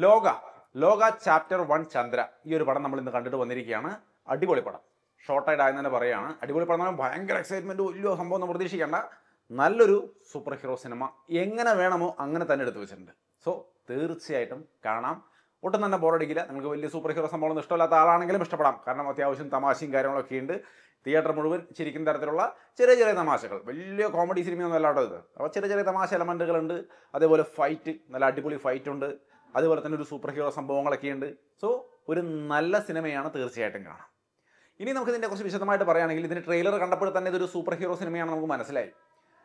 ലോക ലോക ചാപ്റ്റർ 1 ചന്ദ്ര ഈ ഒരു പടം നമ്മൾ ഇന്ന് കണ്ടിട്ട് വന്നിരിക്കുകയാണ്. അടിപൊളി പടം. ഷോർട്ടായിട്ട് ആയെന്ന് തന്നെ പറയുകയാണ്. അടിപൊളി പടം എന്ന് പറഞ്ഞാൽ ഭയങ്കര എക്സൈറ്റ്മെന്റ്, വലിയ സംഭവം ഒന്നും പ്രതീക്ഷിക്കേണ്ട. നല്ലൊരു സൂപ്പർ ഹീറോ സിനിമ എങ്ങനെ വേണമോ അങ്ങനെ തന്നെ എടുത്തു വെച്ചിട്ടുണ്ട്. സോ തീർച്ചയായിട്ടും കാണാം. ഒട്ടും തന്നെ ബോറടിക്കില്ല. നിങ്ങൾക്ക് വലിയ സൂപ്പർ ഹീറോ സംഭവം ഇഷ്ടമില്ലാത്ത ആളാണെങ്കിലും ഇഷ്ടപ്പെടാം. കാരണം അത്യാവശ്യം തമാശയും കാര്യങ്ങളൊക്കെ ഉണ്ട്. തിയേറ്റർ മുഴുവൻ ചിരിക്കുന്ന തരത്തിലുള്ള ചെറിയ ചെറിയ തമാശകൾ, വലിയ കോമഡി സിനിമയൊന്നും അല്ലാട്ടോ ഇത്. അപ്പോൾ ചെറിയ ചെറിയ തമാശ എലമെൻറ്റുകളുണ്ട്. അതേപോലെ ഫൈറ്റ്, നല്ല അടിപൊളി ഫൈറ്റ് ഉണ്ട്. അതുപോലെ തന്നെ ഒരു സൂപ്പർ ഹീറോ സംഭവങ്ങളൊക്കെ ഉണ്ട്. സോ ഒരു നല്ല സിനിമയാണ്, തീർച്ചയായിട്ടും കാണാം. ഇനി നമുക്ക് ഇതിനെക്കുറിച്ച് വിശദമായിട്ട് പറയുകയാണെങ്കിൽ, ഇതിൻ്റെ ട്രെയിലർ കണ്ടപ്പോൾ തന്നെ ഇതൊരു സൂപ്പർ ഹീറോ സിനിമയാണ് നമുക്ക് മനസ്സിലായി.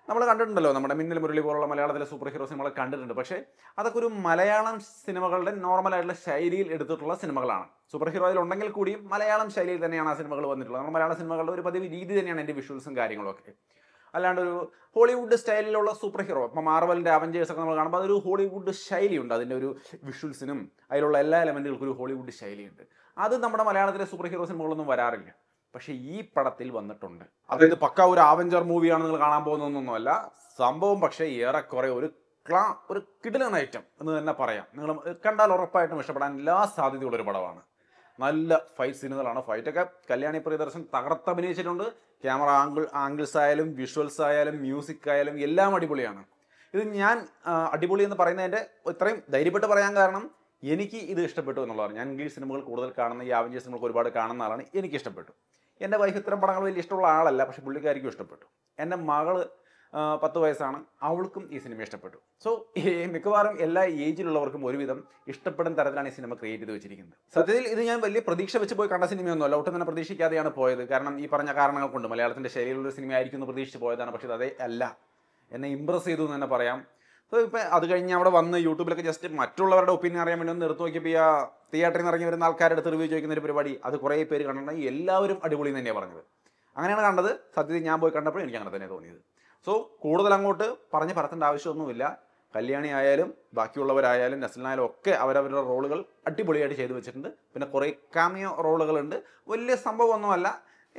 നമ്മൾ കണ്ടിട്ടുണ്ടല്ലോ, നമ്മുടെ മിന്നൽ മുരളി പോലുള്ള മലയാളത്തിലെ സൂപ്പർ ഹീറോ സിനിമകൾ കണ്ടിട്ടുണ്ട്. പക്ഷേ അതൊക്കെ ഒരു മലയാളം സിനിമകളുടെ നോർമലായിട്ടുള്ള ശൈലിയിൽ എടുത്തിട്ടുള്ള സിനിമകളാണ്. സൂപ്പർ ഹീറോ അതിലുണ്ടെങ്കിൽ കൂടിയും മലയാളം ശൈലിയിൽ തന്നെയാണ് ആ സിനിമകൾ വന്നിട്ടുള്ളത്. നമ്മുടെ മലയാള സിനിമകളുടെ ഒരു പതിവ് രീതി തന്നെയാണ് എൻ്റെ വിഷ്വൽസും കാര്യങ്ങളൊക്കെ. അല്ലാണ്ട് ഒരു ഹോളിവുഡ് സ്റ്റൈലിലുള്ള സൂപ്പർ ഹീറോ, ഇപ്പോൾ മാർവലിൻ്റെ അവഞ്ചേഴ്സ് ഒക്കെ നമ്മൾ കാണുമ്പോൾ അതൊരു ഹോളിവുഡ് ശൈലിയുണ്ട്. അതിൻ്റെ ഒരു വിഷ്വൽസിനും അതിലുള്ള എല്ലാ എലമെൻറ്റുകൾക്കും ഒരു ഹോളിവുഡ് ശൈലിയുണ്ട്. അത് നമ്മുടെ മലയാളത്തിലെ സൂപ്പർ ഹീറോ സിനിമകളൊന്നും വരാറില്ല. പക്ഷേ ഈ പടത്തിൽ വന്നിട്ടുണ്ട്. അതായത് പക്ക ഒരു ആവഞ്ചർ മൂവിയാണ് നിങ്ങൾ കാണാൻ പോകുന്നതൊന്നുമല്ല സംഭവം. പക്ഷേ ഏറെക്കുറെ ഒരു കിടിലൻ ഐറ്റം എന്ന് തന്നെ പറയാം. നിങ്ങൾ കണ്ടാൽ ഉറപ്പായിട്ടും ഇഷ്ടപ്പെടാൻ എല്ലാ സാധ്യതയുള്ളൊരു പടമാണ്. നല്ല ഫൈറ്റ് സീനുകളാണ്. ഫൈറ്റൊക്കെ കല്യാണി പ്രിയദർശൻ തകർത്ത് അഭിനയിച്ചിട്ടുണ്ട്. ക്യാമറ ആംഗിൾസ് ആയാലും വിഷ്വൽസ് ആയാലും മ്യൂസിക് ആയാലും എല്ലാം അടിപൊളിയാണ്. ഇത് ഞാൻ അടിപൊളി എന്ന് പറയുന്നതിൻ്റെ ഇത്രയും ധൈര്യപ്പെട്ട് പറയാൻ കാരണം എനിക്ക് ഇത് ഇഷ്ടപ്പെട്ടു എന്നുള്ളതാണ്. ഞാൻ ഇംഗ്ലീഷ് സിനിമകൾ കൂടുതൽ കാണുന്ന, ഈ അവഞ്ചേഴ്സ് സിനിമകൾ ഒരുപാട് കാണുന്ന ആളാണ്. എനിക്ക് ഇഷ്ടപ്പെട്ടു. എൻ്റെ വൈഫ് ഇത്തരം പടങ്ങൾ വലിയ ഇഷ്ടമുള്ള ആളല്ല, പക്ഷേ പുള്ളിക്കാരിക്കും ഇഷ്ടപ്പെട്ടു. എൻ്റെ മകള് 10 വയസ്സാണ്, അവൾക്കും ഈ സിനിമ ഇഷ്ടപ്പെട്ടു. സോ മിക്കവാറും എല്ലാ ഏജിലുള്ളവർക്കും ഒരുവിധം ഇഷ്ടപ്പെടുന്ന തരത്തിലാണ് ഈ സിനിമ ക്രിയേറ്റ് ചെയ്ത് വെച്ചിരിക്കുന്നത്. സത്യത്തിൽ ഇത് ഞാൻ വലിയ പ്രതീക്ഷ വെച്ച് പോയി കണ്ട സിനിമയൊന്നുമല്ല. ഒട്ടും തന്നെ പ്രതീക്ഷിക്കാതെയാണ് പോയത്. കാരണം ഈ പറഞ്ഞ കാരണങ്ങൾ കൊണ്ട് മലയാളത്തിൻ്റെ ശൈലിയിലുള്ള സിനിമ ആയിരിക്കും എന്ന് പ്രതീക്ഷിച്ച് പോയതാണ്. പക്ഷേ അതേ അല്ല, എന്നെ ഇമ്പ്രസ് ചെയ്തു എന്ന് തന്നെ പറയാം. സോ ഇപ്പം അത് കഴിഞ്ഞ് അവിടെ വന്ന് യൂട്യൂബിലൊക്കെ ജസ്റ്റ് മറ്റുള്ളവരുടെ ഒപ്പീനിയൻ അറിയാൻ വേണ്ടി ഒന്ന് എടുത്ത് നോക്കിയപ്പോൾ ഈ തിയേറ്ററിൽ നിന്ന് ഇറങ്ങി വരുന്ന ആൾക്കാരുടെ അടുത്ത് റിവ്യൂ ചോദിക്കുന്ന ഒരു പരിപാടി, അത് കുറേ പേര് കണ്ടിട്ടുണ്ടെങ്കിൽ എല്ലാവരും അടിപൊളി തന്നെയാണ് പറഞ്ഞത്. അങ്ങനെയാണ് കണ്ടത്. സത്യത്തിൽ ഞാൻ പോയി കണ്ടപ്പോൾ എനിക്ക് അങ്ങനെ തന്നെ തോന്നിയത്. സോ കൂടുതൽ അങ്ങോട്ട് പറഞ്ഞ് പറത്തേണ്ട ആവശ്യമൊന്നുമില്ല. കല്യാണി ആയാലും ബാക്കിയുള്ളവരായാലും നസ്ലിനായാലും ഒക്കെ അവരവരുടെ റോളുകൾ അടിപൊളിയായിട്ട് ചെയ്തു വെച്ചിട്ടുണ്ട്. പിന്നെ കുറേ കാമിയോ റോളുകളുണ്ട്. വലിയ സംഭവമൊന്നുമല്ല,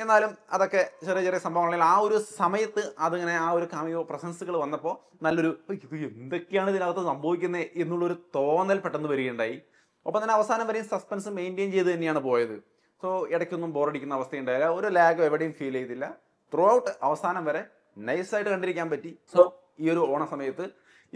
എന്നാലും അതൊക്കെ ചെറിയ ചെറിയ സംഭവങ്ങളിൽ ആ ഒരു സമയത്ത് അതിങ്ങനെ ആ ഒരു കാമിയോ പ്രസൻസുകൾ വന്നപ്പോൾ നല്ലൊരു ഇത് എന്തൊക്കെയാണ് ഇതിനകത്ത് സംഭവിക്കുന്നത് എന്നുള്ളൊരു തോന്നൽ പെട്ടെന്ന് വരികയുണ്ടായി. ഒപ്പം തന്നെ അവസാനം വരെയും സസ്പെൻസ് മെയിൻറ്റെയിൻ ചെയ്ത് തന്നെയാണ് പോയത്. സോ ഇടയ്ക്കൊന്നും ബോറടിക്കുന്ന അവസ്ഥയുണ്ടായില്ല. ഒരു ലാഗ് എവിടെയും ഫീൽ ചെയ്തില്ല. ത്രൂ ഔട്ട് അവസാനം വരെ നൈസായിട്ട് കണ്ടിരിക്കാൻ പറ്റി. സോ ഈ ഒരു ഓണ സമയത്ത്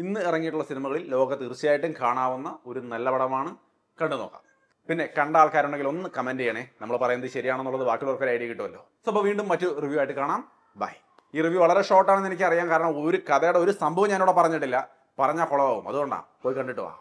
ഇന്ന് ഇറങ്ങിയിട്ടുള്ള സിനിമകളിൽ ലോക തീർച്ചയായിട്ടും കാണാവുന്ന ഒരു നല്ല പടമാണ്. കണ്ടു നോക്കാം. പിന്നെ കണ്ട ആൾക്കാരുണ്ടെങ്കിൽ ഒന്ന് കമൻറ്റ് ചെയ്യണേ. നമ്മൾ പറയുന്നത് ശരിയാണെന്നുള്ളത് ബാക്കിയുള്ളവർക്ക് ഒരു ഐഡിയ കിട്ടുമല്ലോ. സോ അപ്പോൾ വീണ്ടും മറ്റു റിവ്യൂ ആയിട്ട് കാണാം. ബൈ. ഈ റിവ്യൂ വളരെ ഷോർട്ടാണെന്ന് എനിക്കറിയാം. കാരണം ഒരു കഥയുടെ ഒരു സംഭവം ഞാനിവിടെ പറഞ്ഞിട്ടില്ല. പറഞ്ഞാൽ കുളമാവും. അതുകൊണ്ടാണ്. പോയി കണ്ടിട്ട് വാ.